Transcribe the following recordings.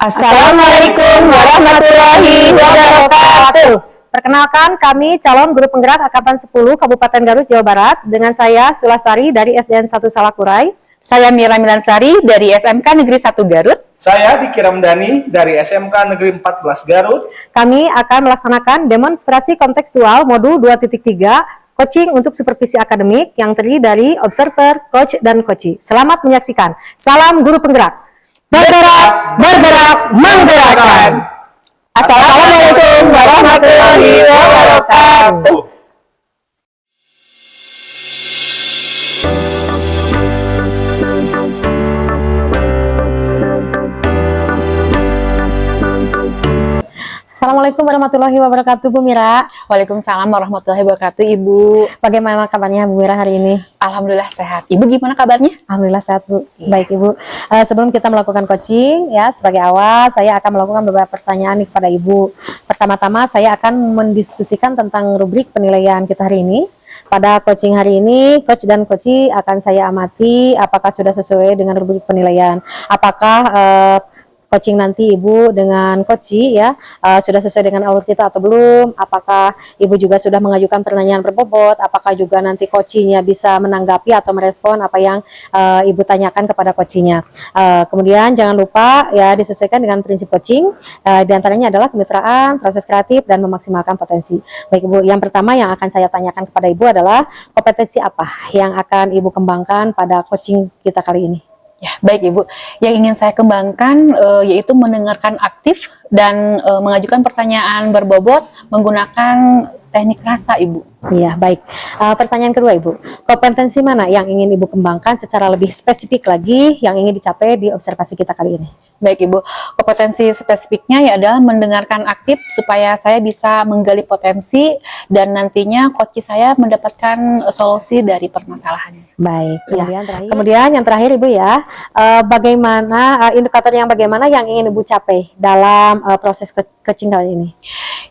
Assalamualaikum warahmatullahi wabarakatuh. Perkenalkan, kami calon guru penggerak Angkatan 10 Kabupaten Garut, Jawa Barat. Dengan saya Sulastari dari SDN 1 Salakurai. Saya Mira Milansari dari SMK Negeri 1 Garut. Saya Diki Ramdhani dari SMK Negeri 14 Garut. Kami akan melaksanakan demonstrasi kontekstual modul 2.3 coaching untuk supervisi akademik yang terdiri dari observer, coach, dan coachee. Selamat menyaksikan. Salam guru penggerak. Bergerak, bergerak, menggerakkan. Assalamualaikum warahmatullahi wabarakatuh. Assalamualaikum warahmatullahi wabarakatuh, Bu Mira. Waalaikumsalam warahmatullahi wabarakatuh, Ibu. Bagaimana kabarnya Bu Mira hari ini? Alhamdulillah sehat. Ibu gimana kabarnya? Alhamdulillah sehat, Bu. Baik, Ibu. Sebelum kita melakukan coaching, ya sebagai awal saya akan melakukan beberapa pertanyaan nih kepada Ibu. Pertama-tama saya akan mendiskusikan tentang rubrik penilaian kita hari ini. Pada coaching hari ini, coach dan coachee akan saya amati apakah sudah sesuai dengan rubrik penilaian. Apakah coaching nanti Ibu dengan coachee ya sudah sesuai dengan alur kita atau belum? Apakah Ibu juga sudah mengajukan pertanyaan berbobot? Apakah juga nanti coachee-nya bisa menanggapi atau merespon apa yang Ibu tanyakan kepada coachee-nya? Kemudian jangan lupa ya disesuaikan dengan prinsip coaching. Di antaranya adalah kemitraan, proses kreatif, dan memaksimalkan potensi. Baik Ibu, yang pertama yang akan saya tanyakan kepada Ibu adalah kompetensi apa yang akan Ibu kembangkan pada coaching kita kali ini? Ya, baik Ibu. Yang ingin saya kembangkan yaitu mendengarkan aktif dan mengajukan pertanyaan berbobot menggunakan teknik rasa, Ibu. Iya, baik. Pertanyaan kedua, Ibu. Kompetensi mana yang ingin Ibu kembangkan secara lebih spesifik lagi yang ingin dicapai di observasi kita kali ini? Baik, Ibu. Kompetensi spesifiknya ya adalah mendengarkan aktif supaya saya bisa menggali potensi dan nantinya coach saya mendapatkan solusi dari permasalahannya. Baik. Kemudian yang terakhir Ibu ya, bagaimana indikator yang bagaimana yang ingin Ibu capai dalam proses coaching kali ini?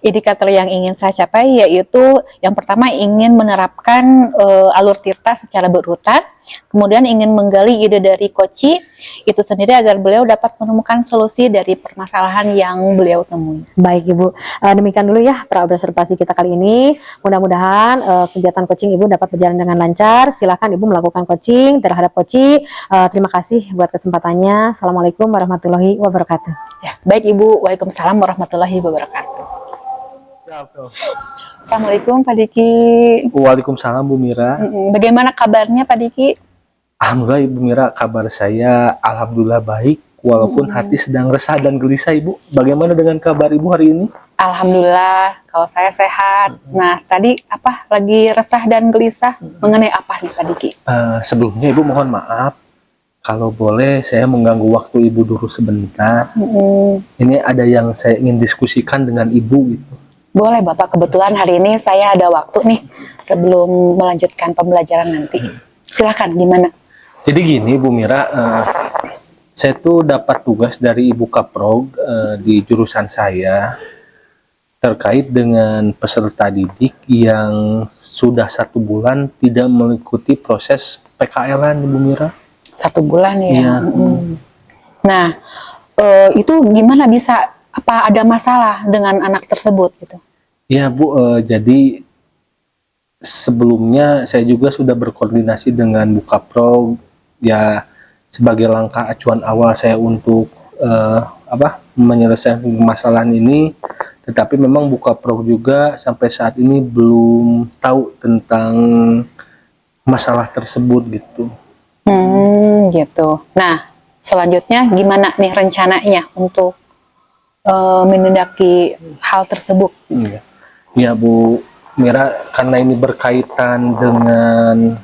Indikator yang ingin saya capai yaitu yang pertama ingin menerapkan alur tirta secara berurutan, kemudian ingin menggali ide dari coachee itu sendiri agar beliau dapat menemukan solusi dari permasalahan yang beliau temui. Baik Ibu, demikian dulu ya praobservasi kita kali ini. Mudah-mudahan kegiatan coaching Ibu dapat berjalan dengan lancar. Silakan Ibu melakukan coaching terhadap coachee. Terima kasih buat kesempatannya. Assalamualaikum warahmatullahi wabarakatuh. Ya, baik Ibu. Waalaikumsalam warahmatullahi wabarakatuh. Assalamualaikum Pak Diki. Waalaikumsalam Bu Mira. Bagaimana kabarnya Pak Diki? Alhamdulillah Ibu Mira, kabar saya alhamdulillah baik walaupun hati sedang resah dan gelisah Ibu. Bagaimana dengan kabar Ibu hari ini? Alhamdulillah kalau saya sehat. Nah tadi apa lagi resah dan gelisah mengenai apa nih Pak Diki? Sebelumnya Ibu mohon maaf kalau boleh saya mengganggu waktu Ibu dulu sebentar. Ini ada yang saya ingin diskusikan dengan Ibu gitu. Boleh Bapak, kebetulan hari ini saya ada waktu nih sebelum melanjutkan pembelajaran nanti. Silakan, gimana? Jadi gini Bu Mira, saya tuh dapat tugas dari Ibu Kaprog di jurusan saya terkait dengan peserta didik yang sudah 1 bulan tidak mengikuti proses PKL-an Bu Mira. 1 bulan ya? Iya. Nah, itu gimana bisa, apa ada masalah dengan anak tersebut gitu? Ya Bu, jadi sebelumnya saya juga sudah berkoordinasi dengan Bu Kaprog ya sebagai langkah acuan awal saya untuk menyelesaikan permasalahan ini, tetapi memang Bu Kaprog juga sampai saat ini belum tahu tentang masalah tersebut gitu. Gitu. Nah, selanjutnya gimana nih rencananya untuk menindaki hal tersebut? Ya Bu Mira, karena ini berkaitan dengan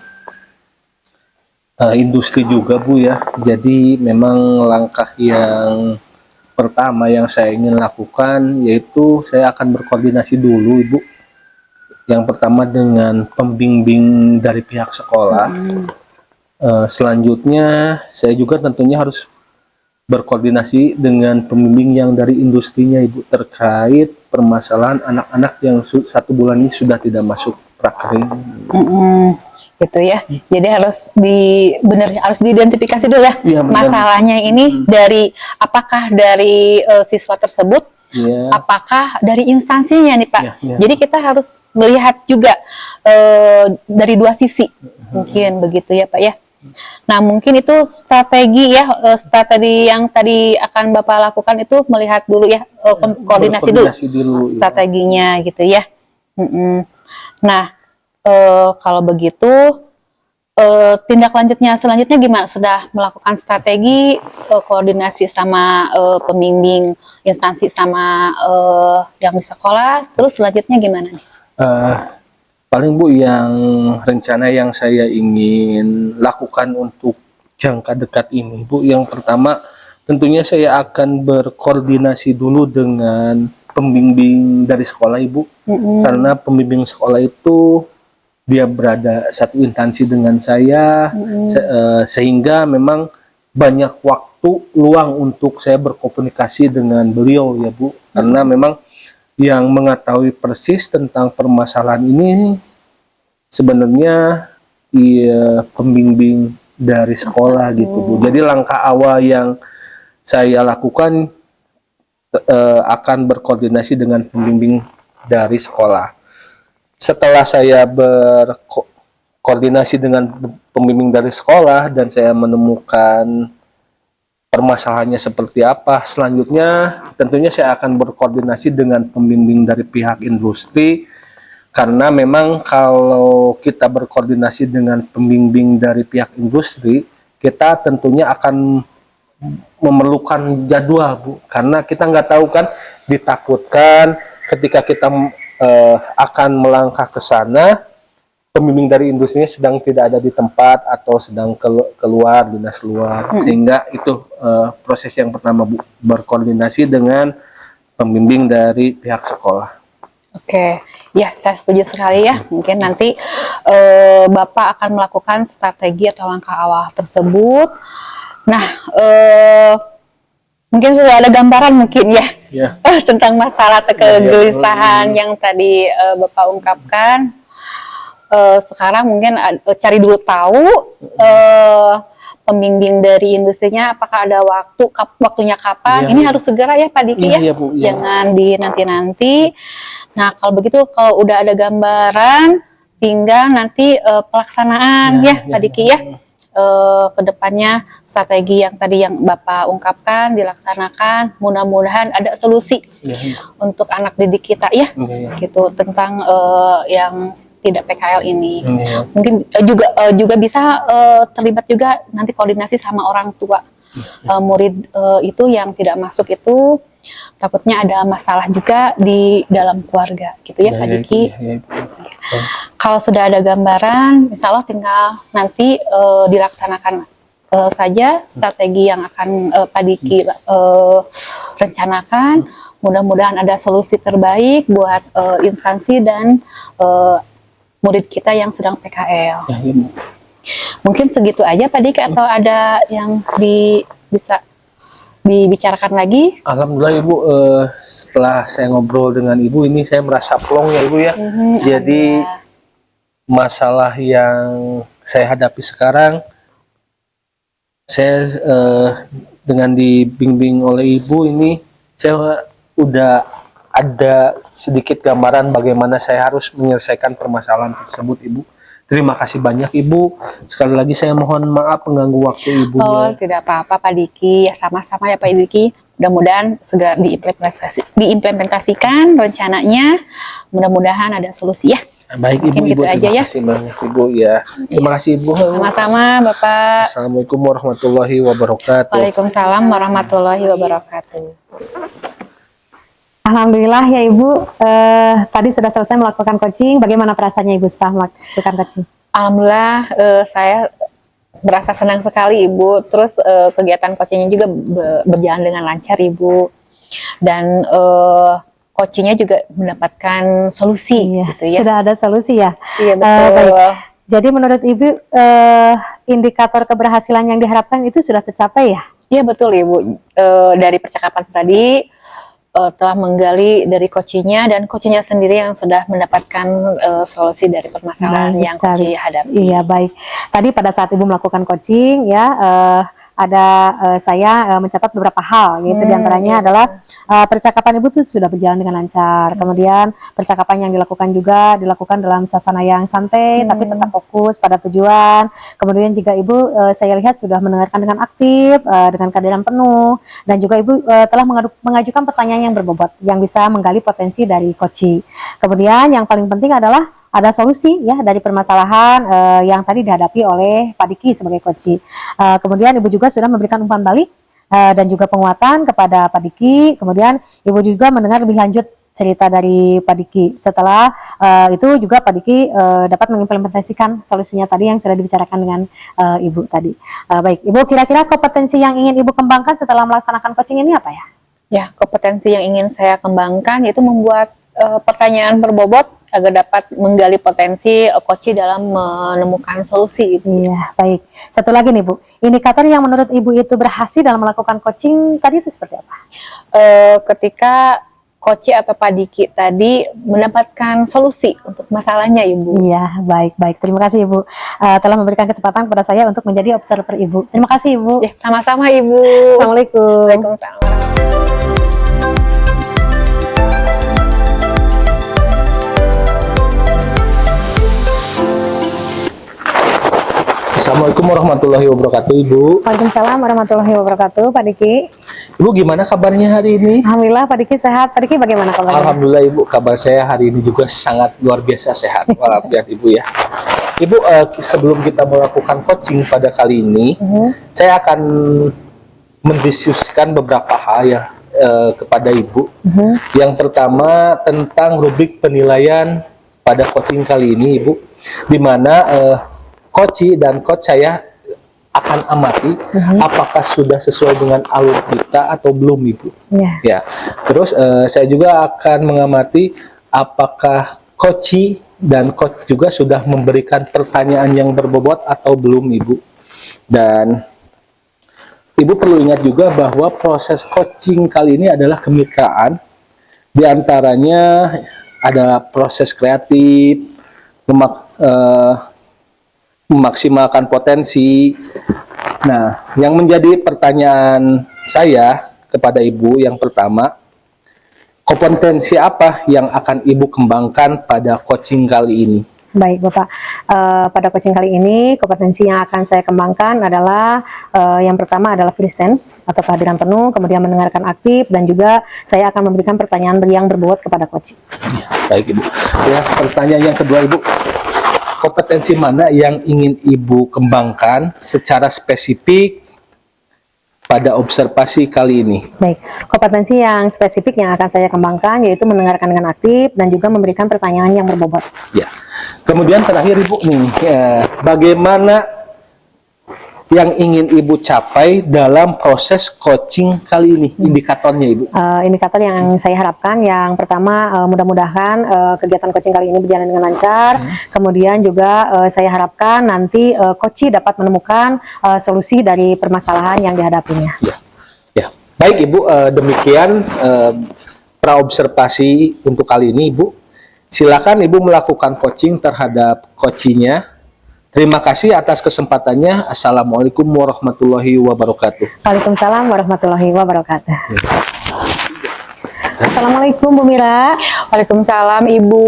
industri juga Bu ya, jadi memang langkah yang pertama yang saya ingin lakukan yaitu saya akan berkoordinasi dulu Ibu. Yang pertama dengan pembimbing dari pihak sekolah. Selanjutnya saya juga tentunya harus berkoordinasi dengan pembimbing yang dari industrinya Ibu terkait permasalahan anak-anak yang 1 bulan ini sudah tidak masuk prakerja. gitu ya. Jadi harus diidentifikasi dulu ya, Iya, benar. masalahnya ini dari apakah dari siswa tersebut, Iya. apakah dari instansinya nih Pak. Iya, iya. Jadi kita harus melihat juga dari dua sisi, mungkin begitu ya Pak ya. Nah mungkin itu strategi ya, strategi yang tadi akan Bapak lakukan itu melihat dulu ya, koordinasi dulu Berkoordinasi dulu, ya. strateginya gitu ya. Nah kalau begitu tindak lanjutnya selanjutnya gimana? Sudah melakukan strategi koordinasi sama pembimbing instansi sama yang di sekolah, terus selanjutnya gimana nih? Paling Bu, yang rencana yang saya ingin lakukan untuk jangka dekat ini Bu, yang pertama tentunya saya akan berkoordinasi dulu dengan pembimbing dari sekolah Ibu, karena pembimbing sekolah itu dia berada satu instansi dengan saya, sehingga memang banyak waktu luang untuk saya berkomunikasi dengan beliau ya Bu, karena memang yang mengetahui persis tentang permasalahan ini sebenarnya pembimbing dari sekolah gitu Bu. Jadi langkah awal yang saya lakukan akan berkoordinasi dengan pembimbing dari sekolah. Setelah saya berkoordinasi dengan pembimbing dari sekolah dan saya menemukan permasalahannya seperti apa, selanjutnya tentunya saya akan berkoordinasi dengan pembimbing dari pihak industri, karena memang kalau kita berkoordinasi dengan pembimbing dari pihak industri, kita tentunya akan memerlukan jadwal Bu, karena kita nggak tahu kan, ditakutkan ketika kita akan melangkah ke sana, pembimbing dari industrinya sedang tidak ada di tempat atau sedang keluar, dinas luar, sehingga itu proses yang pertama Bu, berkoordinasi dengan pembimbing dari pihak sekolah. Oke, ya saya setuju sekali ya. Mungkin nanti Bapak akan melakukan strategi atau langkah awal tersebut. Nah, mungkin sudah ada gambaran mungkin ya, tentang masalah atau kegelisahan yang tadi Bapak ungkapkan. Sekarang mungkin cari dulu tahu pembimbing dari industrinya apakah ada waktunya kapan. Ini harus segera ya Pak Diki ya, Bu, jangan di nanti-nanti. Nah kalau begitu, kalau udah ada gambaran, tinggal nanti pelaksanaan ya Pak Diki ya. Kedepannya strategi yang tadi yang Bapak ungkapkan dilaksanakan, mudah-mudahan ada solusi untuk anak didik kita ya, gitu, tentang yang tidak PKL ini. Mungkin juga bisa terlibat juga nanti koordinasi sama orang tua murid itu yang tidak masuk itu, takutnya ada masalah juga di dalam keluarga gitu ya Pak Diki. Kalau sudah ada gambaran, insya Allah tinggal nanti dilaksanakan saja strategi yang akan Pak Diki rencanakan. Mudah-mudahan ada solusi terbaik buat instansi dan murid kita yang sedang PKL. Mungkin segitu aja Pak Diki, atau ada yang bisa dibicarakan lagi? Alhamdulillah Ibu, setelah saya ngobrol dengan Ibu ini saya merasa plong ya Ibu ya. Jadi masalah yang saya hadapi sekarang, saya dengan dibimbing oleh Ibu ini, saya udah ada sedikit gambaran bagaimana saya harus menyelesaikan permasalahan tersebut Ibu. Terima kasih banyak Ibu. Sekali lagi saya mohon maaf mengganggu waktu Ibu. Oh, tidak apa-apa Pak Diki. Ya sama-sama ya Pak Diki. Mudah-mudahan segera diimplementasikan rencananya. Mudah-mudahan ada solusi ya. Baik Ibu, gitu aja terima ya. kasih banyak Ibu ya. Terima kasih Ibu. Sama-sama Bapak. Assalamualaikum warahmatullahi wabarakatuh. Waalaikumsalam warahmatullahi wabarakatuh. Alhamdulillah ya Ibu, tadi sudah selesai melakukan coaching. Bagaimana perasaannya Ibu setelah melakukan coaching? Alhamdulillah, saya merasa senang sekali Ibu. Terus kegiatan coachingnya juga berjalan dengan lancar Ibu. Dan coachingnya juga mendapatkan solusi. Gitu ya. Sudah ada solusi ya? Iya betul. Baik. Jadi menurut Ibu, indikator keberhasilan yang diharapkan itu sudah tercapai ya? Iya betul Ibu. Dari percakapan tadi, telah menggali dari coachingnya dan coachingnya sendiri yang sudah mendapatkan solusi dari permasalahan Baik yang sekali. coach hadapi. Iya, baik. Tadi pada saat Ibu melakukan coaching ya, saya mencatat beberapa hal, yaitu diantaranya adalah percakapan Ibu itu sudah berjalan dengan lancar. Kemudian percakapan yang dilakukan dalam suasana yang santai, tapi tetap fokus pada tujuan. Kemudian juga Ibu saya lihat sudah mendengarkan dengan aktif, dengan kehadiran penuh, dan juga Ibu telah mengajukan pertanyaan yang berbobot, yang bisa menggali potensi dari coaching. Kemudian yang paling penting adalah ada solusi ya dari permasalahan yang tadi dihadapi oleh Pak Diki sebagai coach. Kemudian Ibu juga sudah memberikan umpan balik dan juga penguatan kepada Pak Diki. Kemudian Ibu juga mendengar lebih lanjut cerita dari Pak Diki. Setelah itu juga Pak Diki dapat mengimplementasikan solusinya tadi yang sudah dibicarakan dengan Ibu tadi. Baik, Ibu, kira-kira kompetensi yang ingin Ibu kembangkan setelah melaksanakan coaching ini apa ya? Ya, kompetensi yang ingin saya kembangkan yaitu membuat pertanyaan berbobot agar dapat menggali potensi coach dalam menemukan solusi. Iya, baik. Satu lagi nih Bu, indikator yang menurut Ibu itu berhasil dalam melakukan coaching tadi itu seperti apa? Ketika coach atau Pak Diki tadi mendapatkan solusi untuk masalahnya Ibu. Iya, baik. Terima kasih Ibu telah memberikan kesempatan kepada saya untuk menjadi observer Ibu. Terima kasih Ibu. Ya, sama-sama Ibu. Assalamualaikum. Waalaikumsalam. Assalamualaikum warahmatullahi wabarakatuh, Ibu. Waalaikumsalam warahmatullahi wabarakatuh, Pak Diki. Ibu, gimana kabarnya hari ini? Alhamdulillah Pak Diki sehat. Pak Diki bagaimana kabarnya? Alhamdulillah, Ibu. Kabar saya hari ini juga sangat luar biasa sehat. Walafiat, Ibu ya. Ibu, sebelum kita melakukan coaching pada kali ini, saya akan mendiskusikan beberapa hal ya kepada Ibu. Yang pertama tentang rubrik penilaian pada coaching kali ini, Ibu, di mana coach dan coach saya akan amati apakah sudah sesuai dengan alur kita atau belum, Ibu. Ya. Terus saya juga akan mengamati apakah coach dan coach juga sudah memberikan pertanyaan yang berbobot atau belum, Ibu. Dan Ibu perlu ingat juga bahwa proses coaching kali ini adalah kemitraan. Di antaranya ada proses kreatif, memaksimalkan potensi. Nah, yang menjadi pertanyaan saya kepada Ibu yang pertama, kompetensi apa yang akan Ibu kembangkan pada coaching kali ini? Baik Bapak, pada coaching kali ini kompetensi yang akan saya kembangkan adalah yang pertama adalah presence atau kehadiran penuh, kemudian mendengarkan aktif, dan juga saya akan memberikan pertanyaan yang berbobot kepada coach. Baik Ibu. Ya, pertanyaan yang kedua Ibu, kompetensi mana yang ingin Ibu kembangkan secara spesifik pada observasi kali ini? Baik, kompetensi yang spesifik yang akan saya kembangkan yaitu mendengarkan dengan aktif dan juga memberikan pertanyaan yang berbobot. Ya. Kemudian terakhir Ibu nih, bagaimana yang ingin Ibu capai dalam proses coaching kali ini, indikatornya Ibu? Indikator yang saya harapkan yang pertama mudah-mudahan kegiatan coaching kali ini berjalan dengan lancar. Kemudian juga saya harapkan nanti coach dapat menemukan solusi dari permasalahan yang dihadapinya. Ya. Baik Ibu, demikian praobservasi untuk kali ini Ibu. Silakan Ibu melakukan coaching terhadap coachingnya. Terima kasih atas kesempatannya. Assalamualaikum warahmatullahi wabarakatuh. Waalaikumsalam warahmatullahi wabarakatuh. Assalamualaikum Bu Mira. Waalaikumsalam Ibu.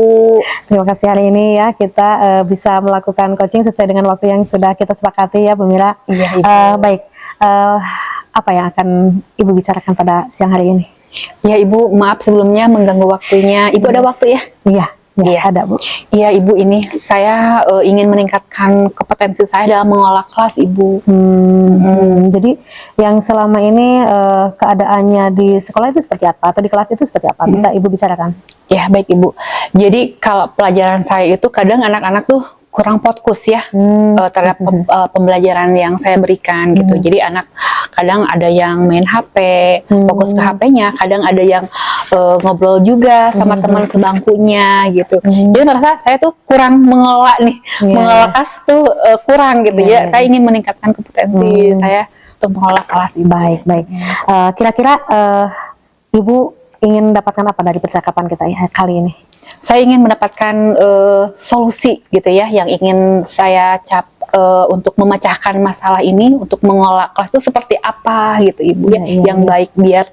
Terima kasih hari ini ya kita bisa melakukan coaching sesuai dengan waktu yang sudah kita sepakati ya Bu Mira. Iya Ibu. Baik, apa yang akan Ibu bicarakan pada siang hari ini? Ya Ibu, maaf sebelumnya mengganggu waktunya. Ibu ada waktu ya? Iya. Iya ada Bu. Iya Ibu, ini saya ingin meningkatkan kompetensi saya dalam mengolah kelas Ibu. Jadi yang selama ini keadaannya di sekolah itu seperti apa atau di kelas itu seperti apa? Bisa Ibu bicarakan? Ya baik Ibu. Jadi kalau pelajaran saya itu kadang anak-anak tuh kurang fokus ya terhadap pembelajaran yang saya berikan gitu. Jadi anak kadang ada yang main HP, fokus ke HP-nya, kadang ada yang ngobrol juga sama teman sebangkunya gitu. Jadi merasa saya tuh kurang mengelola nih, mengelola kelas tuh kurang gitu ya. Saya ingin meningkatkan kompetensi saya untuk mengelola kelas. Baik. Kira-kira Ibu ingin mendapatkan apa dari percakapan kita ya kali ini? Saya ingin mendapatkan solusi gitu ya, yang ingin saya untuk memecahkan masalah ini, untuk mengelola kelas itu seperti apa gitu Ibu ya, yang baik biar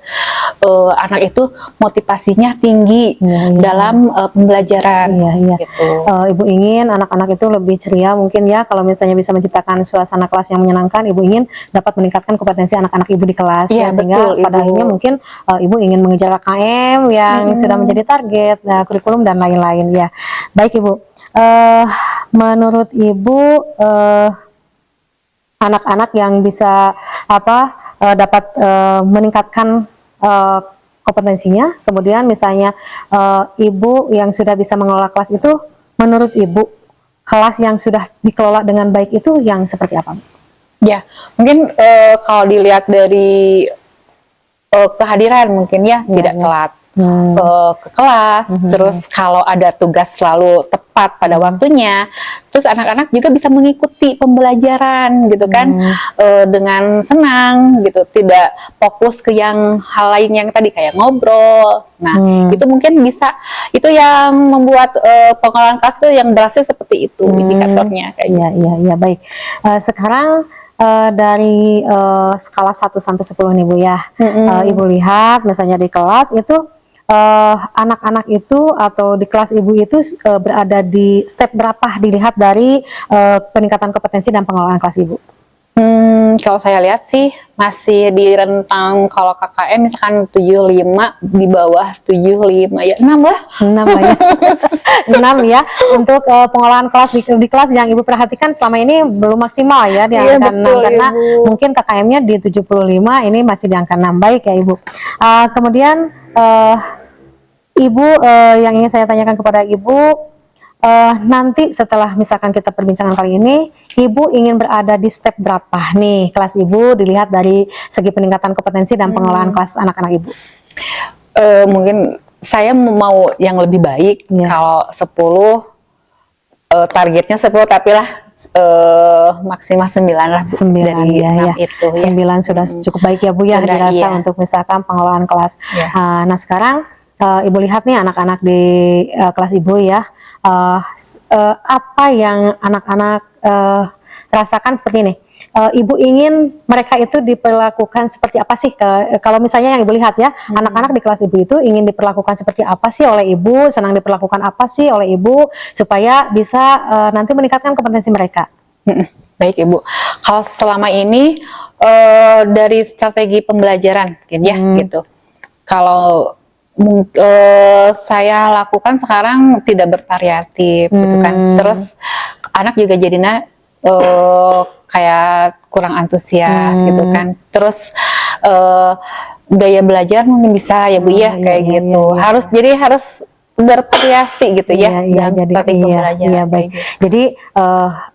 anak itu motivasinya tinggi dalam pembelajaran. Gitu. Ibu ingin anak-anak itu lebih ceria mungkin ya, kalau misalnya bisa menciptakan suasana kelas yang menyenangkan, Ibu ingin dapat meningkatkan kompetensi anak-anak Ibu di kelas ya, sehingga betul, pada akhirnya mungkin Ibu ingin mengejar KKM yang sudah menjadi target kurikulum dan lain-lain ya. Baik Ibu, menurut Ibu anak-anak yang bisa dapat meningkatkan kompetensinya, kemudian misalnya Ibu yang sudah bisa mengelola kelas itu, menurut Ibu kelas yang sudah dikelola dengan baik itu yang seperti apa? Ya, mungkin kalau dilihat dari kehadiran mungkin ya, tidak telat ke kelas, terus kalau ada tugas selalu tepat pada waktunya, terus anak-anak juga bisa mengikuti pembelajaran gitu kan, dengan senang gitu, tidak fokus ke yang hal lain yang tadi kayak ngobrol. Nah, itu mungkin bisa, itu yang membuat pengelolaan kelas itu yang berhasil seperti itu indikatornya. Iya, baik. Sekarang dari skala 1 sampai 10 nih Bu ya, Ibu lihat misalnya di kelas itu anak-anak itu atau di kelas Ibu itu berada di step berapa dilihat dari peningkatan kompetensi dan pengelolaan kelas Ibu? Kalau saya lihat sih masih di rentang, kalau KKM misalkan 75, di bawah 75 ya 6 lah. 6 lah ya. 6 ya. Untuk pengolahan kelas di kelas yang Ibu perhatikan selama ini belum maksimal ya di angka 6, karena mungkin KKM-nya di 75, ini masih di angka 6. Baik ya Ibu. Kemudian Ibu yang ingin saya tanyakan kepada Ibu, nanti setelah misalkan kita perbincangan kali ini, Ibu ingin berada di step berapa nih kelas Ibu dilihat dari segi peningkatan kompetensi dan pengelolaan kelas anak-anak Ibu? Mungkin saya mau yang lebih baik. Kalau 10 targetnya 10, tapi lah maksimal 9 lah Bu, 9 dari ya. itu 9 sudah cukup baik ya Bu ya, dirasa untuk misalkan pengelolaan kelas. Nah sekarang Ibu lihat nih anak-anak di kelas Ibu ya, apa yang anak-anak rasakan seperti ini. Ibu ingin mereka itu diperlakukan seperti apa sih? Kalau misalnya yang Ibu lihat ya, anak-anak di kelas Ibu itu ingin diperlakukan seperti apa sih oleh Ibu, senang diperlakukan apa sih oleh Ibu, supaya bisa nanti meningkatkan kompetensi mereka. Baik Ibu, kalau selama ini dari strategi pembelajaran mungkin ya gitu. Kalau saya lakukan sekarang tidak bervariatif gitu kan. Terus anak juga jadinya kayak kurang antusias gitu kan. Terus gaya belajar mungkin bisa ya Bu ya kayak gitu. Harus bervariasi gitu ya dalam strategi pembelajaran. Baik. Jadi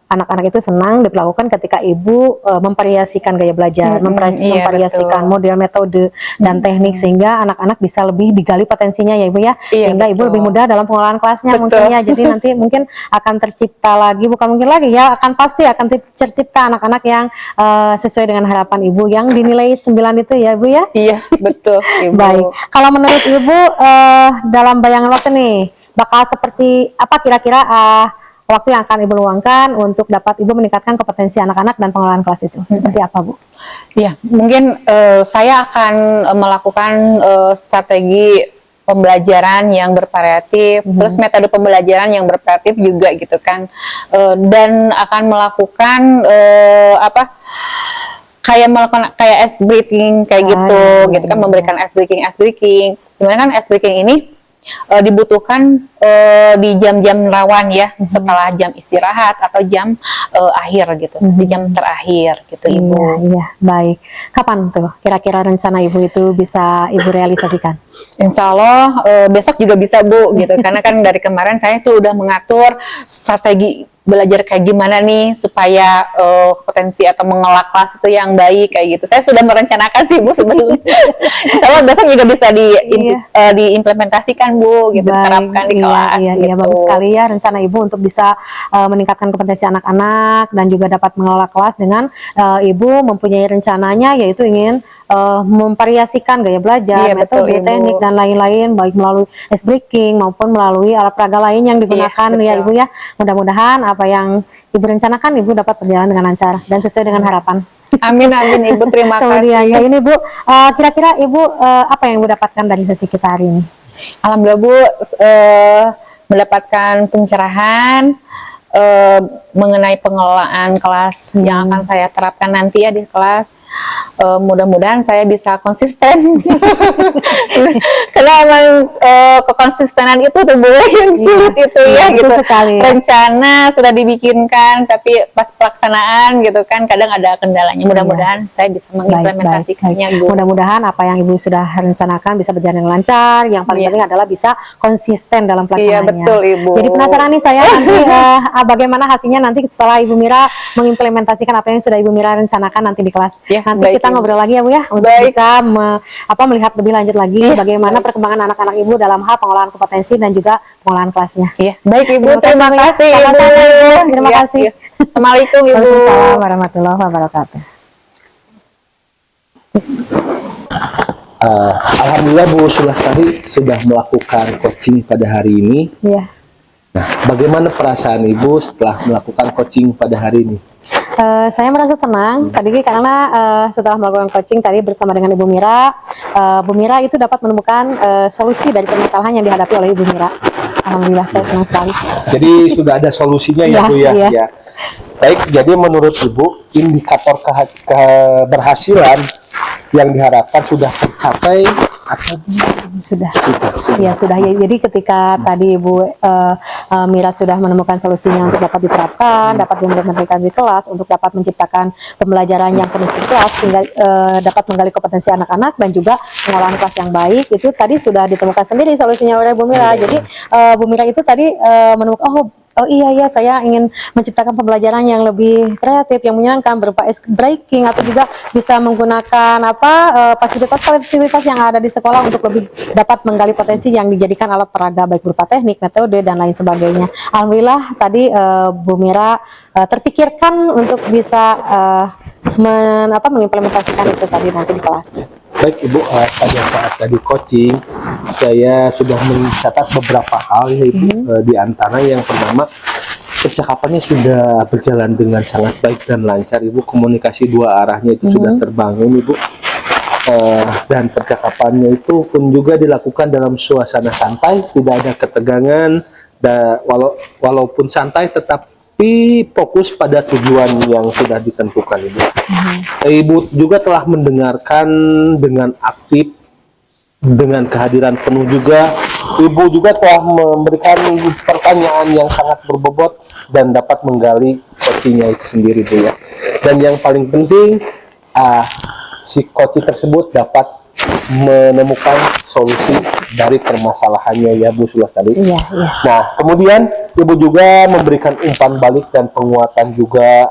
anak-anak itu senang diperlakukan ketika Ibu memvariasikan gaya belajar, memvariasikan model, metode, dan teknik, sehingga anak-anak bisa lebih digali potensinya ya Ibu ya, sehingga Ibu lebih mudah dalam pengelolaan kelasnya mungkin ya. Jadi nanti mungkin akan tercipta lagi, bukan mungkin lagi ya, pasti akan tercipta anak-anak yang sesuai dengan harapan Ibu yang dinilai 9 itu ya Ibu ya. Iya betul Ibu. Baik, kalau menurut Ibu dalam bayangan waktu nih bakal seperti apa kira-kira waktu yang akan Ibu luangkan untuk dapat Ibu meningkatkan kompetensi anak-anak dan pengelolaan kelas itu? Seperti apa Bu? Ya, mungkin saya akan melakukan strategi pembelajaran yang bervariatif, terus metode pembelajaran yang bervariatif juga gitu kan, dan akan melakukan kayak ice breaking kayak gitu kan, memberikan ice breaking. Dimana kan ice breaking ini dibutuhkan di jam-jam rawan ya, setelah jam istirahat atau jam akhir gitu, di jam terakhir gitu Ibu. Iya, baik. Kapan tuh kira-kira rencana Ibu itu bisa Ibu realisasikan? Insya Allah besok juga bisa Bu gitu, karena kan dari kemarin saya tuh udah mengatur strategi belajar kayak gimana nih supaya kompetensi atau mengelola kelas itu yang baik kayak gitu. Saya sudah merencanakan sih Bu sebetulnya. Insya besok juga bisa diimplementasikan Bu, gitu, diterapkan di kelas. Iya, gitu. bagus sekali ya rencana Ibu untuk bisa meningkatkan kompetensi anak-anak dan juga dapat mengelola kelas dengan Ibu mempunyai rencananya yaitu ingin memvariasikan gaya belajar, Iya, metode, betul, Ibu. teknik dan lain-lain baik melalui ice breaking maupun melalui alat peraga lain yang digunakan Iya, ya betul. Ibu ya. Mudah-mudahan apa yang Ibu rencanakan Ibu dapat berjalan dengan lancar dan sesuai dengan harapan. Amin amin Ibu, terima Kemudian ya kasih. ini Bu, kira-kira Ibu apa yang Ibu dapatkan dari sesi kita hari ini? Alhamdulillah Bu, mendapatkan pencerahan mengenai pengelolaan kelas yang akan saya terapkan nanti ya di kelas. Mudah-mudahan saya bisa konsisten karena emang kekonsistenan itu tuh Bu yang sulit itu ya betul gitu. sekali, ya. Rencana sudah dibikinkan tapi pas pelaksanaan gitu kan kadang ada kendalanya. Mudah-mudahan saya bisa mengimplementasikannya Bu. Mudah-mudahan apa yang Ibu sudah rencanakan bisa berjalan dengan lancar. Yang paling Iya. penting adalah bisa konsisten dalam Iya pelaksanaannya. betul Ibu. Jadi penasaran nih saya nanti bagaimana hasilnya nanti setelah Ibu Mira mengimplementasikan apa yang sudah Ibu Mira rencanakan nanti di kelas. Ya, Nanti baik, kita Ibu. ngobrol lagi ya Bu ya untuk Baik. bisa melihat lebih lanjut lagi Iya, bagaimana baik. perkembangan anak-anak Ibu dalam hal pengolahan kompetensi dan juga pengolahan kelasnya. Iya, baik Ibu, terima Bu, ya. kasih Ibu. Sama-sama, Ibu. Terima Iya, kasih. iya. Assalamualaikum Ibu. Waalaikumsalam warahmatullahi wabarakatuh. Alhamdulillah Bu Sulastari sudah melakukan coaching pada hari ini. Iya. Nah, bagaimana perasaan Ibu setelah melakukan coaching pada hari ini? Saya merasa senang tadi karena setelah melakukan coaching tadi bersama dengan Ibu Mira, Bu Mira itu dapat menemukan solusi dari permasalahan yang dihadapi oleh Ibu Mira. Alhamdulillah saya senang sekali. Jadi sudah ada solusinya ya Iya, Bu ya. iya. Ya. Baik, jadi menurut Ibu indikator keberhasilan yang diharapkan sudah tercapai atau Sudah. sudah? Ya sudah ya. Jadi ketika tadi Ibu Mira sudah menemukan solusinya untuk dapat diterapkan, dapat diimplementasikan di kelas untuk dapat menciptakan pembelajaran yang penuh kelas sehingga dapat menggali kompetensi anak-anak dan juga pengolahan kelas yang baik itu tadi sudah ditemukan sendiri solusinya oleh Bu Mira. Jadi Bu Mira itu tadi menemukan oh iya saya ingin menciptakan pembelajaran yang lebih kreatif, yang menyenangkan berupa ice breaking atau juga bisa menggunakan fasilitas yang ada di sekolah untuk lebih dapat menggali potensi yang dijadikan alat peraga baik berupa teknik, metode dan lain sebagainya. Alhamdulillah tadi Bu Mira terpikirkan untuk bisa mengimplementasikan itu tadi nanti di kelas. Baik Ibu, pada saat tadi coaching saya sudah mencatat beberapa hal ya Ibu. Di antara yang pertama percakapannya sudah berjalan dengan sangat baik dan lancar Ibu. Komunikasi dua arahnya itu sudah terbangun Ibu. Dan percakapannya itu pun juga dilakukan dalam suasana santai, tidak ada ketegangan dan walaupun santai tetapi fokus pada tujuan yang sudah ditentukan Ibu. Ibu juga telah mendengarkan dengan aktif, dengan kehadiran penuh juga. Ibu juga telah memberikan pertanyaan yang sangat berbobot dan dapat menggali coachingnya itu sendiri Bu ya. Dan yang paling penting si coaching tersebut dapat menemukan solusi dari permasalahannya ya Bu Sulastari. Iya. Nah, kemudian Ibu juga memberikan umpan balik dan penguatan juga.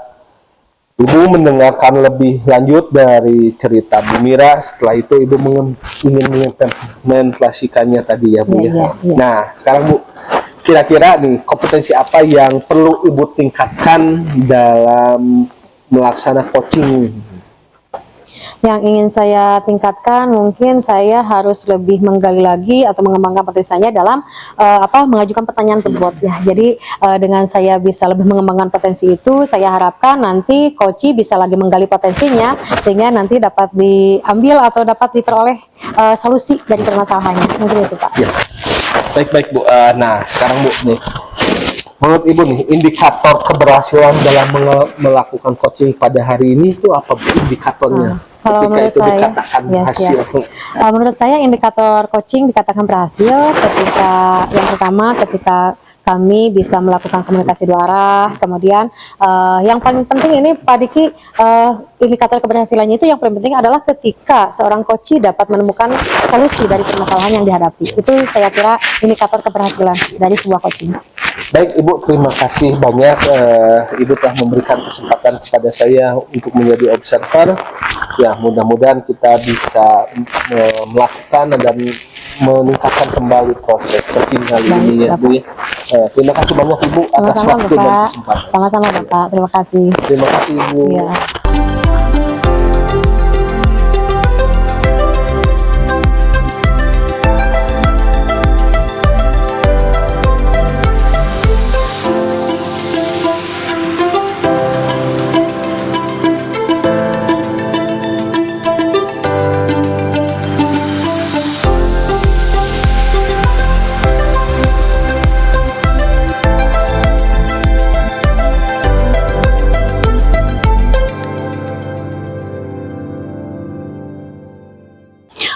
Ibu mendengarkan lebih lanjut dari cerita Bu Mira. Setelah itu Ibu ingin mengimplementasikannya tadi ya Bu ya. Iya. Nah, sekarang Bu, kira-kira nih kompetensi apa yang perlu Ibu tingkatkan dalam melaksanakan coaching? Yang ingin saya tingkatkan mungkin saya harus lebih menggali lagi atau mengembangkan potensinya dalam mengajukan pertanyaan berbot ya. Jadi dengan saya bisa lebih mengembangkan potensi itu, saya harapkan nanti coach bisa lagi menggali potensinya sehingga nanti dapat diambil atau dapat diperoleh solusi dari permasalahannya. Mungkin itu Pak. Ya. Baik Bu. Nah, sekarang Bu nih. Menurut Ibu nih, indikator keberhasilan dalam melakukan coaching pada hari ini itu apa Bu indikatornya? Kalau Ketika menurut itu saya, dikatakan berhasil. menurut saya indikator coaching dikatakan berhasil ketika yang pertama ketika kami bisa melakukan komunikasi dua arah. Kemudian yang paling penting ini Pak Diki, indikator keberhasilannya itu yang paling penting adalah ketika seorang coach dapat menemukan solusi dari permasalahan yang dihadapi. Itu saya kira indikator keberhasilan dari sebuah coaching. Baik Ibu, terima kasih banyak. Ibu telah memberikan kesempatan kepada saya untuk menjadi observer. Ya, mudah-mudahan kita bisa melakukan dan meningkatkan kembali proses coaching kali ini ya Bu ya. Terima kasih banyak Ibu atas Sama-sama waktu dan Bapak. kesempatan. Sama-sama Bapak. Terima kasih. Terima kasih Ibu. Ya.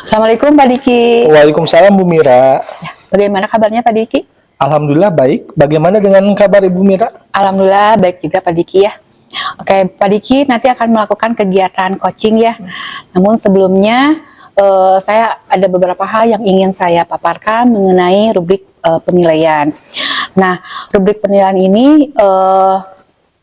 Assalamualaikum Pak Diki. Waalaikumsalam Bu Mira. Bagaimana kabarnya Pak Diki? Alhamdulillah baik. Bagaimana dengan kabar Ibu Mira? Alhamdulillah baik juga Pak Diki ya. Oke, Pak Diki nanti akan melakukan kegiatan coaching ya. Namun sebelumnya saya ada beberapa hal yang ingin saya paparkan mengenai rubrik penilaian. Nah, rubrik penilaian ini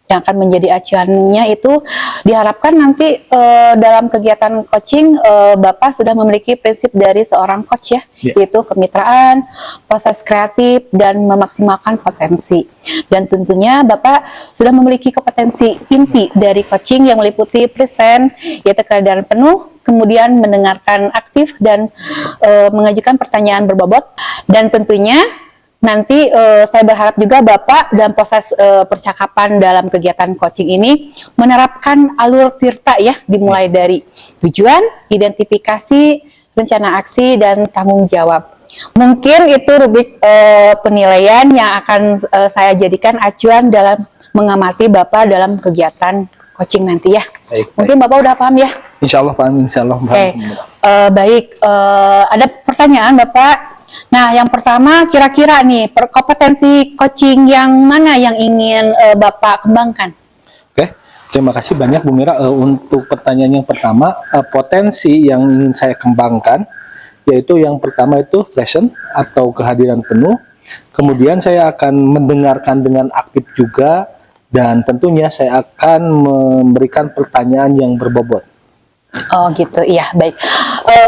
yang akan menjadi acuannya itu diharapkan nanti dalam kegiatan coaching Bapak sudah memiliki prinsip dari seorang coach ya, yaitu kemitraan, proses kreatif, dan memaksimalkan potensi. Dan tentunya Bapak sudah memiliki kompetensi inti dari coaching yang meliputi present, yaitu kesadaran penuh, kemudian mendengarkan aktif dan mengajukan pertanyaan berbobot, dan tentunya nanti saya berharap juga Bapak dalam proses percakapan dalam kegiatan coaching ini menerapkan alur tirta ya, dimulai dari tujuan, identifikasi, rencana aksi, dan tanggung jawab. Mungkin itu rubrik penilaian yang akan saya jadikan acuan dalam mengamati Bapak dalam kegiatan coaching nanti ya. Mungkin Bapak udah paham ya? Insya Allah paham, insya Allah paham. Baik, ada pertanyaan Bapak. Nah, yang pertama kira-kira nih kompetensi coaching yang mana yang ingin Bapak kembangkan? Oke, terima kasih banyak Bu Mira. Untuk pertanyaan yang pertama, potensi yang ingin saya kembangkan, yaitu yang pertama itu present atau kehadiran penuh. Kemudian saya akan mendengarkan dengan aktif juga, dan tentunya saya akan memberikan pertanyaan yang berbobot. Oh gitu, iya baik.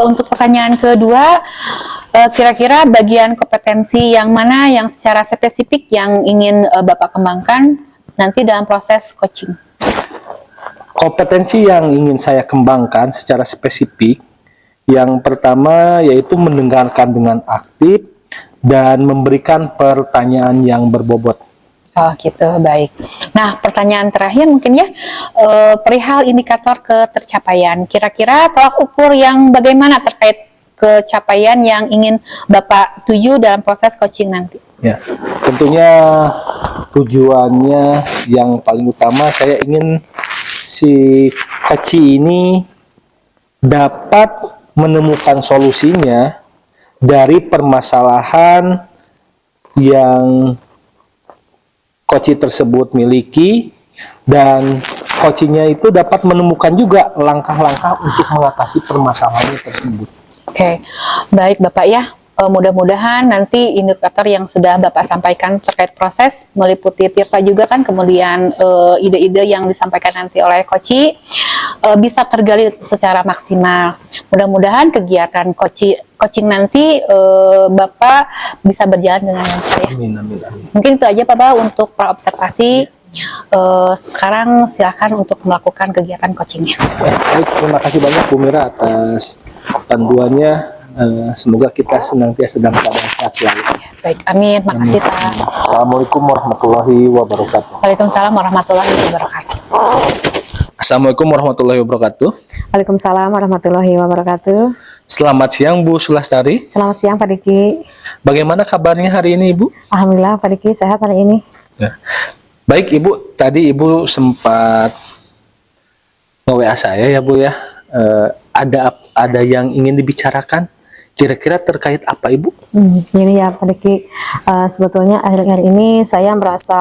Untuk pertanyaan kedua, kira-kira bagian kompetensi yang mana yang secara spesifik yang ingin Bapak kembangkan nanti dalam proses coaching? Kompetensi yang ingin saya kembangkan secara spesifik, yang pertama yaitu mendengarkan dengan aktif dan memberikan pertanyaan yang berbobot. Oh gitu, baik. Nah, pertanyaan terakhir mungkin ya, perihal indikator ketercapaian. Kira-kira tolak ukur yang bagaimana terkait kecapaian yang ingin Bapak tuju dalam proses coaching nanti? Ya, tentunya tujuannya yang paling utama saya ingin si coach ini dapat menemukan solusinya dari permasalahan yang coach tersebut miliki, dan coachingnya itu dapat menemukan juga langkah-langkah untuk mengatasi permasalahannya tersebut. Oke, baik Bapak ya. Mudah-mudahan nanti indikator yang sudah Bapak sampaikan terkait proses meliputi tirta juga kan, kemudian ide-ide yang disampaikan nanti oleh coach bisa tergali secara maksimal. Mudah-mudahan kegiatan coaching nanti Bapak bisa berjalan dengan lancar ya. Amin, amin, amin. Mungkin itu aja Bapak untuk praobservasi. Sekarang silakan untuk melakukan kegiatan coachingnya. Baik, terima kasih banyak Bu Mira atas panduannya. Semoga kita senantiasa dalam keadaan sehat selalu. Baik, amin. Makasih Pak. Assalamualaikum warahmatullahi wabarakatuh. Waalaikumsalam warahmatullahi wabarakatuh. Assalamualaikum warahmatullahi wabarakatuh. Waalaikumsalam warahmatullahi wabarakatuh. Selamat siang Bu Sulastari. Selamat siang Pak Diki. Bagaimana kabarnya hari ini Ibu? Alhamdulillah Pak Diki sehat hari ini. Ya. Baik Ibu, tadi Ibu sempat nge-WA saya ya Bu ya. Ada yang ingin dibicarakan? Kira-kira terkait apa Ibu? Ini ya Pak Diki, sebetulnya akhir-akhir ini saya merasa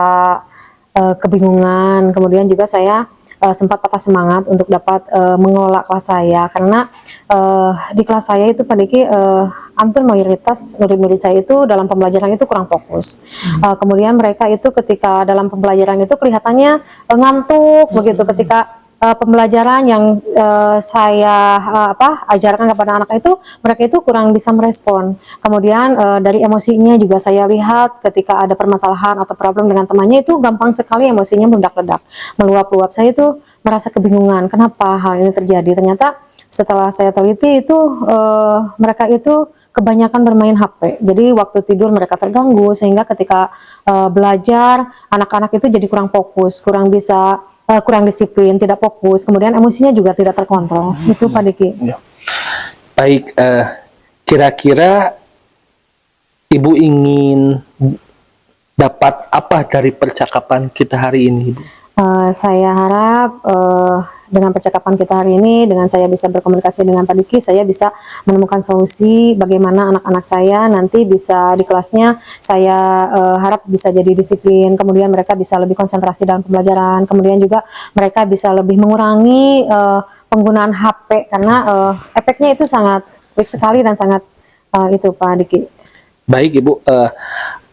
kebingungan, kemudian juga saya sempat patah semangat untuk dapat mengelola kelas saya, karena di kelas saya itu Pak Diki hampir mayoritas murid-murid saya itu dalam pembelajaran itu kurang fokus. Kemudian mereka itu ketika dalam pembelajaran itu kelihatannya ngantuk begitu ketika pembelajaran yang saya ajarkan kepada anak itu, mereka itu kurang bisa merespon. Kemudian dari emosinya juga saya lihat ketika ada permasalahan atau problem dengan temannya itu gampang sekali emosinya meledak-ledak, meluap-luap. Saya itu merasa kebingungan kenapa hal ini terjadi. Ternyata setelah saya teliti itu mereka itu kebanyakan bermain HP. Jadi waktu tidur mereka terganggu, sehingga ketika belajar anak-anak itu jadi kurang fokus, kurang bisa kurang disiplin, tidak fokus, kemudian emosinya juga tidak terkontrol. Itu Pak Diki. Ya. Baik, kira-kira Ibu ingin dapat apa dari percakapan kita hari ini, Ibu? Saya harap dengan percakapan kita hari ini, dengan saya bisa berkomunikasi dengan Pak Diki, saya bisa menemukan solusi bagaimana anak-anak saya nanti bisa di kelasnya. Saya harap bisa jadi disiplin, kemudian mereka bisa lebih konsentrasi dalam pembelajaran, kemudian juga mereka bisa lebih mengurangi penggunaan HP, karena efeknya itu sangat baik sekali dan sangat itu Pak Diki. Baik Ibu,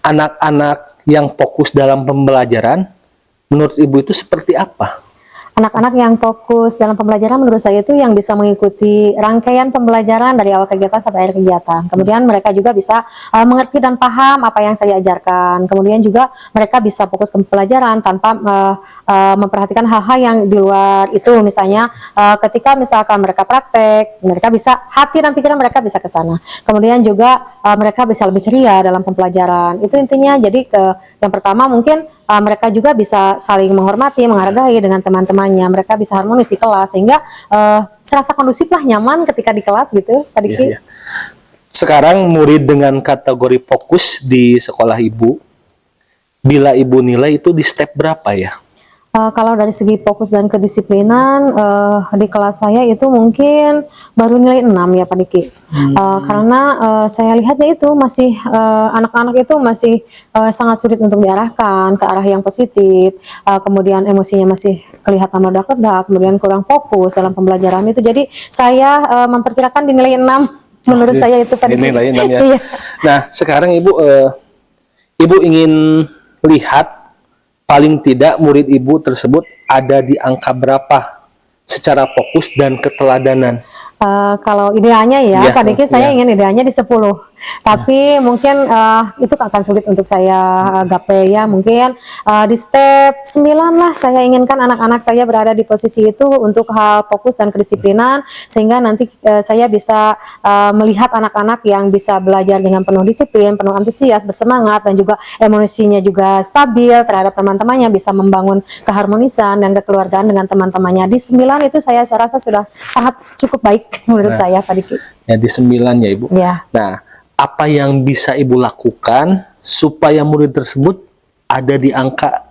anak-anak yang fokus dalam pembelajaran, menurut Ibu itu seperti apa? Anak-anak yang fokus dalam pembelajaran menurut saya itu yang bisa mengikuti rangkaian pembelajaran dari awal kegiatan sampai akhir kegiatan. Kemudian mereka juga bisa mengerti dan paham apa yang saya ajarkan. Kemudian juga mereka bisa fokus ke pelajaran tanpa memperhatikan hal-hal yang di luar itu. Misalnya ketika misalkan mereka praktek, mereka bisa, hati dan pikiran mereka bisa ke sana. Kemudian juga mereka bisa lebih ceria dalam pembelajaran. Itu intinya. Jadi yang pertama mungkin mereka juga bisa saling menghormati, menghargai dengan teman-temannya. Mereka bisa harmonis di kelas, sehingga serasa kondusif lah, nyaman ketika di kelas gitu, Pak Diki. Iya, iya. Sekarang murid dengan kategori fokus di sekolah Ibu, bila Ibu nilai itu di step berapa ya? Kalau dari segi fokus dan kedisiplinan di kelas saya itu mungkin baru nilai 6 ya Pak Diki. Karena saya lihatnya itu masih anak-anak itu masih sangat sulit untuk diarahkan ke arah yang positif. Kemudian emosinya masih kelihatan meledak-ledak, kemudian kurang fokus dalam pembelajaran itu. Jadi saya memperkirakan di nilai 6 menurut saya itu Pak Diki. Nilai 6 ya. Iya. Nah, sekarang Ibu ingin lihat paling tidak murid Ibu tersebut ada di angka berapa secara fokus dan keteladanan? Kalau idealnya ya, Iya, Pak Diki, saya iya. ingin idealnya di 10. Tapi mungkin itu akan sulit untuk saya gapai ya. Mungkin di step 9 lah saya inginkan anak-anak saya berada di posisi itu untuk hal fokus dan kedisiplinan, sehingga nanti saya bisa melihat anak-anak yang bisa belajar dengan penuh disiplin, penuh antusias, bersemangat, dan juga emosinya juga stabil terhadap teman-temannya, bisa membangun keharmonisan dan kekeluargaan dengan teman-temannya. Di 9 itu saya rasa sudah sangat cukup baik menurut saya Pak Diki. Ya, di 9 ya Ibu. Ya. Nah, apa yang bisa Ibu lakukan supaya murid tersebut ada di angka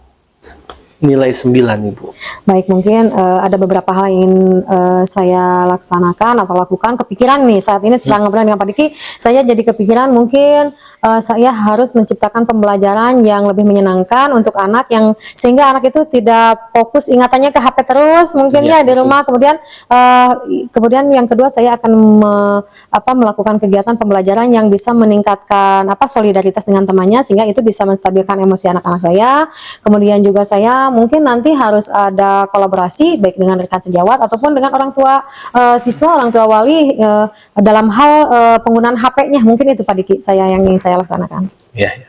nilai 9 Ibu? Baik, mungkin ada beberapa hal yang ingin saya laksanakan atau lakukan. Kepikiran nih saat ini setelah ngobrol dengan Pak Diki, saya jadi kepikiran mungkin saya harus menciptakan pembelajaran yang lebih menyenangkan untuk anak, yang sehingga anak itu tidak fokus ingatannya ke HP terus mungkin Iya, ya di rumah. Kemudian yang kedua, saya akan melakukan kegiatan pembelajaran yang bisa meningkatkan solidaritas dengan temannya, sehingga itu bisa menstabilkan emosi anak-anak saya. Kemudian juga saya mungkin nanti harus ada kolaborasi baik dengan rekan sejawat ataupun dengan orang tua siswa, orang tua wali dalam hal penggunaan HP-nya. Mungkin itu Pak Diki yang ingin saya laksanakan. Ya, ya.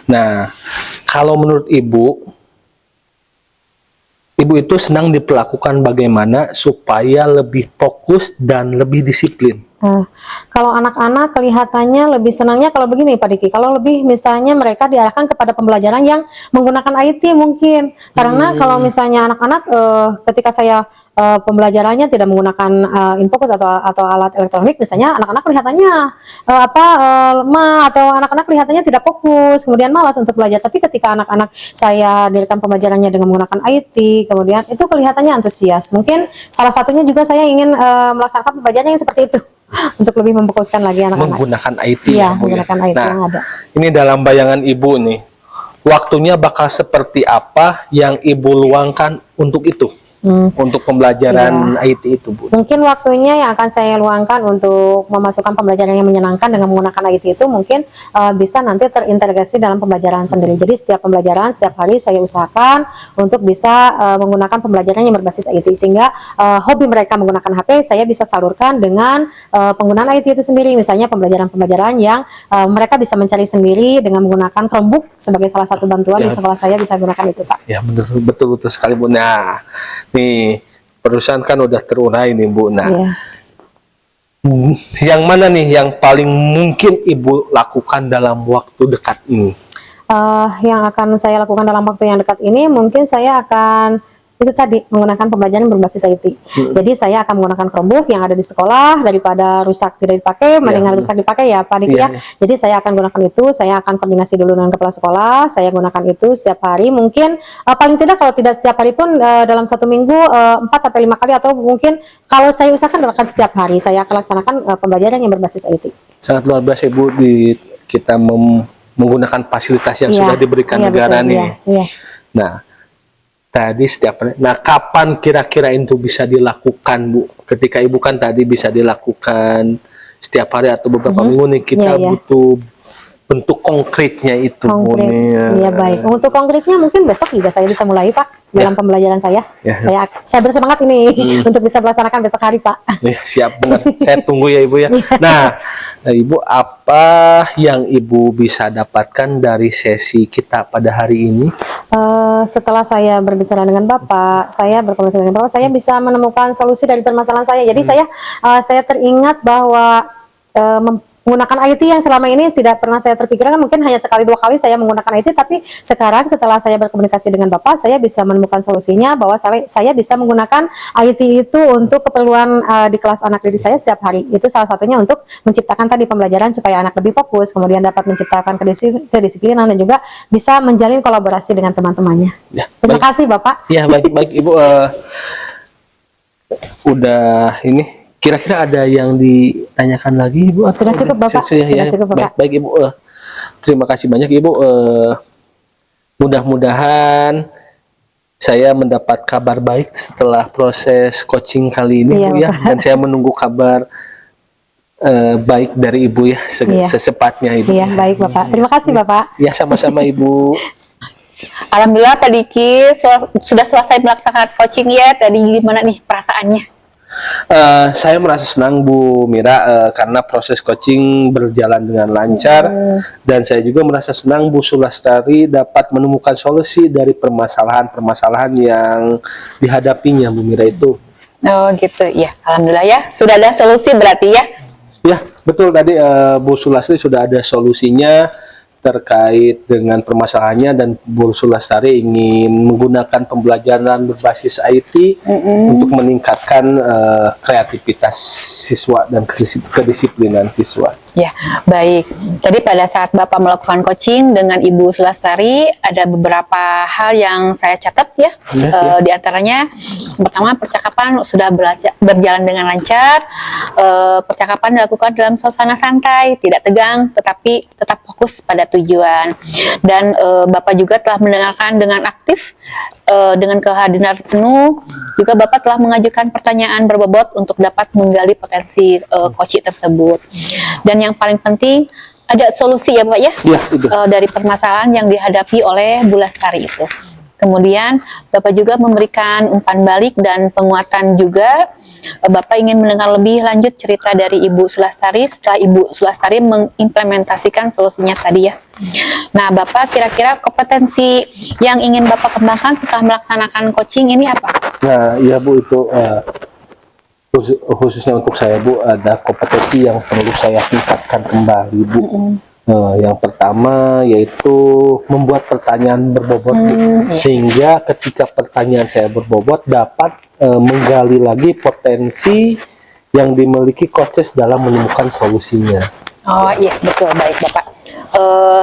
Nah, kalau menurut Ibu itu senang diperlakukan bagaimana supaya lebih fokus dan lebih disiplin? Kalau anak-anak kelihatannya lebih senangnya kalau begini Pak Diki, kalau lebih misalnya mereka diarahkan kepada pembelajaran yang menggunakan IT mungkin, karena kalau misalnya anak-anak ketika saya pembelajarannya tidak menggunakan infocus atau alat elektronik, misalnya anak-anak kelihatannya lemah, atau anak-anak kelihatannya tidak fokus, kemudian malas untuk belajar. Tapi ketika anak-anak saya hadirkan pembelajarannya dengan menggunakan IT, kemudian itu kelihatannya antusias. Mungkin salah satunya juga saya ingin melaksanakan pembelajaran yang seperti itu untuk lebih memfokuskan lagi anak-anak. Menggunakan IT Iya, ya, Bu, menggunakan IT Nah, yang ada. ini dalam bayangan Ibu nih, waktunya bakal seperti apa yang Ibu luangkan untuk itu? untuk pembelajaran IT itu, Bu? Mungkin waktunya yang akan saya luangkan untuk memasukkan pembelajaran yang menyenangkan dengan menggunakan IT itu mungkin bisa nanti terintegrasi dalam pembelajaran sendiri. Jadi setiap pembelajaran, setiap hari saya usahakan untuk bisa menggunakan pembelajaran yang berbasis IT, sehingga hobi mereka menggunakan HP saya bisa salurkan dengan penggunaan IT itu sendiri. Misalnya pembelajaran-pembelajaran yang mereka bisa mencari sendiri dengan menggunakan Chromebook sebagai salah satu bantuan di sekolah saya bisa gunakan itu, Pak. Ya, betul sekali, Bu. Nah, nih perusahaan kan udah terurai nih, Bu. Nah, yang mana nih yang paling mungkin Ibu lakukan dalam waktu dekat ini? Yang akan saya lakukan dalam waktu yang dekat ini mungkin saya akan itu tadi menggunakan pembelajaran berbasis IT. Jadi saya akan menggunakan Chromebook yang ada di sekolah daripada rusak tidak dipakai, mendingan rusak dipakai ya Pak Diki ya. Jadi saya akan gunakan itu, saya akan koordinasi dulu dengan kepala sekolah, saya gunakan itu setiap hari. Mungkin paling tidak kalau tidak setiap hari pun dalam satu minggu 4 sampai 5 kali, atau mungkin kalau saya usahakan akan setiap hari saya akan laksanakan pembelajaran yang berbasis IT. Sangat luar biasa, Ibu, kita menggunakan fasilitas yang sudah diberikan negara nih. Nah, tadi kapan kira-kira itu bisa dilakukan, Bu? Ketika Ibu kan tadi bisa dilakukan setiap hari atau beberapa minggu nih, kita butuh bentuk konkretnya itu. Iya, baik. Untuk konkretnya mungkin besok juga saya bisa mulai, Pak, dalam pembelajaran saya. Saya bersemangat ini untuk bisa melaksanakan besok hari, Pak. Siap, benar. Saya tunggu ya, Ibu ya. Nah, Ibu, apa yang Ibu bisa dapatkan dari sesi kita pada hari ini? Setelah saya berbicara dengan Bapak, saya berkomunikasi dengan Bapak, saya bisa menemukan solusi dari permasalahan saya. Jadi saya teringat bahwa menggunakan IT yang selama ini tidak pernah saya terpikirkan, mungkin hanya sekali 2 kali saya menggunakan IT, tapi sekarang setelah saya berkomunikasi dengan Bapak, saya bisa menemukan solusinya bahwa saya bisa menggunakan IT itu untuk keperluan di kelas anak didik saya setiap hari. Itu salah satunya untuk menciptakan tadi pembelajaran supaya anak lebih fokus, kemudian dapat menciptakan kedisiplinan dan juga bisa menjalin kolaborasi dengan teman-temannya. Terima kasih, Bapak. Ya, baik Ibu. Udah ini. Kira-kira ada yang ditanyakan lagi, Ibu? Sudah cukup, Bapak. Sudah cukup, Bapak. Baik, Ibu. Terima kasih banyak, Ibu. Mudah-mudahan saya mendapat kabar baik setelah proses coaching kali ini, Bu, ya. Dan saya menunggu kabar baik dari Ibu ya, secepatnya, Ibu. Iya, baik, Bapak. Terima kasih, Bapak. Ya, sama-sama, Ibu. Alhamdulillah, Pak Diki sudah selesai melaksanakan coaching ya. Tadi gimana nih perasaannya? Saya merasa senang, Bu Mira, karena proses coaching berjalan dengan lancar, dan saya juga merasa senang Bu Sulastari dapat menemukan solusi dari permasalahan-permasalahan yang dihadapinya, Bu Mira itu. Oh gitu ya, alhamdulillah ya, sudah ada solusi berarti ya? Ya, betul, tadi Bu Sulastari sudah ada solusinya terkait dengan permasalahannya, dan Bu Sulastari ingin menggunakan pembelajaran berbasis IT untuk meningkatkan kreativitas siswa dan kedisiplinan siswa. Ya, baik. Tadi pada saat Bapak melakukan coaching dengan Ibu Sulastari, ada beberapa hal yang saya catat ya. Di antaranya, pertama, percakapan sudah berjalan dengan lancar. Percakapan dilakukan dalam suasana santai, tidak tegang, tetapi tetap fokus pada tujuan. Dan Bapak juga telah mendengarkan dengan aktif, dengan kehadiran penuh. Juga Bapak telah mengajukan pertanyaan berbobot untuk dapat menggali potensi coaching tersebut. Dan yang paling penting, ada solusi ya Pak ya, dari permasalahan yang dihadapi oleh Bu Lastari itu. Kemudian Bapak juga memberikan umpan balik dan penguatan juga. Bapak ingin mendengar lebih lanjut cerita dari Ibu Sulastari setelah Ibu Sulastari mengimplementasikan solusinya tadi ya. Nah, Bapak kira-kira kompetensi yang ingin Bapak kembangkan setelah melaksanakan coaching ini apa? Nah, iya Bu, itu khususnya untuk saya Bu, ada kompetensi yang perlu saya tingkatkan kembali Bu. Yang pertama yaitu membuat pertanyaan berbobot, sehingga ketika pertanyaan saya berbobot dapat menggali lagi potensi yang dimiliki coaches dalam menemukan solusinya. Oh iya, betul, baik Bapak.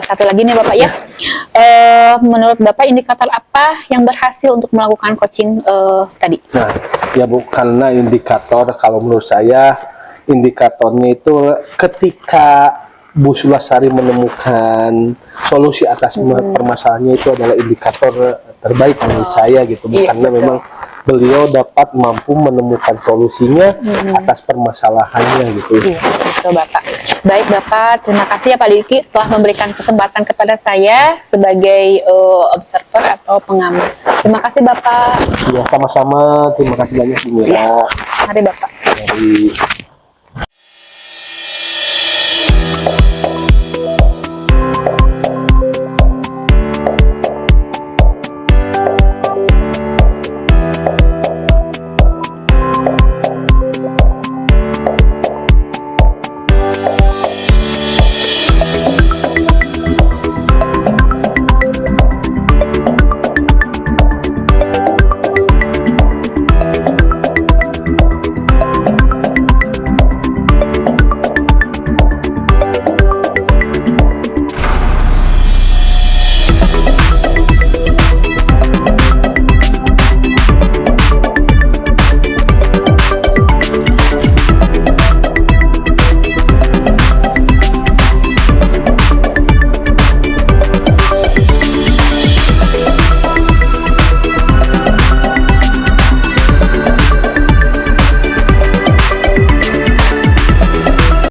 Satu lagi nih Bapak ya, menurut Bapak indikator apa yang berhasil untuk melakukan coaching tadi? Nah ya Bu, karena indikator, kalau menurut saya indikatornya itu ketika Bu Sulastari menemukan solusi atas permasalahannya, itu adalah indikator terbaik menurut saya gitu, karena memang beliau dapat mampu menemukan solusinya atas permasalahannya gitu. Iya, betul Bapak. Baik Bapak, terima kasih ya Pak Diki telah memberikan kesempatan kepada saya sebagai observer atau pengamat. Terima kasih Bapak. Ya, sama-sama. Terima kasih banyak Bu Mira. Mari Bapak. Dari